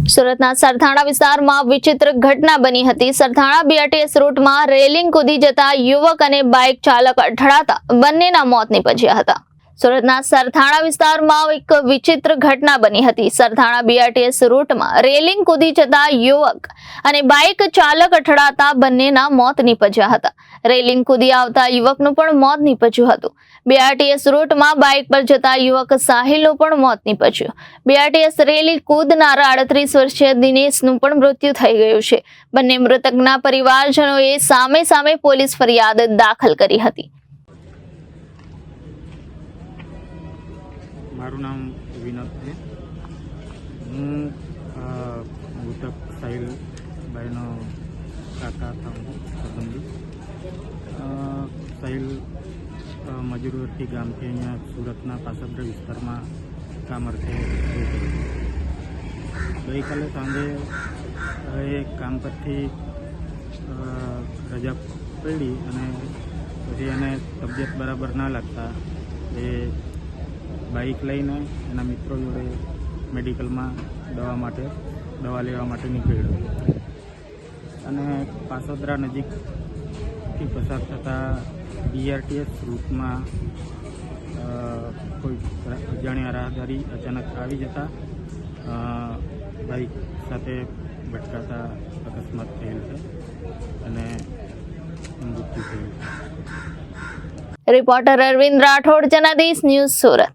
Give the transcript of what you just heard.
સુરતના સરથાણા વિસ્તારમાં વિચિત્ર ઘટના બની હતી। સરથાણા બીઆરટીએસ રૂટમાં રેલિંગ કૂદી જતા યુવક અને બાઇક ચાલક અથડાતા બંનેના મોત નીપજ્યા હતા। સુરતના સરથાણા વિસ્તારમાં એક વિચિત્ર ઘટના બની હતી। સરથાણા બીઆરટીએસ રૂટમાં રેલિંગ કૂદી જતા યુવક અને બાઇક ચાલક અથડાતા બંનેના મોત નીપજ્યા હતા। રેલિંગ કૂદી આવતા યુવકનું પણ મોત નીપજ્યું હતું। બીઆરટીએસ રૂટમાં બાઇક પર જતા યુવક સાહિલનું પણ મોત નીપજ્યું। બીઆરટીએસ રેલી કૂદનારા 38 વર્ષીય દિનેશનું પણ મૃત્યુ થઈ ગયું છે। બંને મૃતકના પરિવારજનોએ સામે પોલીસ ફરિયાદ દાખલ કરી હતી। મારું નામ વિનોદ છે। હું મૃતક સાહિલભાઈનો કાકા સંબંધી। સાહિલ મજૂરવર્તી ગામથી અહીંયા સુરતના પાસબ્ર વિસ્તારમાં કામ અર્થે ગઈકાલે સાંજે એ કામ પરથી રજા પડી અને પછી એને તબિયત બરાબર ના લાગતા એ બાઇક લઈને એના મિત્રો જોડે મેડિકલમાં દવા લેવા માટે નીકળ્યો અને પાસોદરા નજીકથી પસાર થતા બીઆરટીએસ રૂટમાં કોઈ અજાણ્યા રાહદારી અચાનક આવી જતા બાઇક સાથે ભટકાતા અકસ્માત થયેલ છે અને મૃત્યુ થયેલ છે। Reporter Arvind Rathod, Janadesh news, Surat.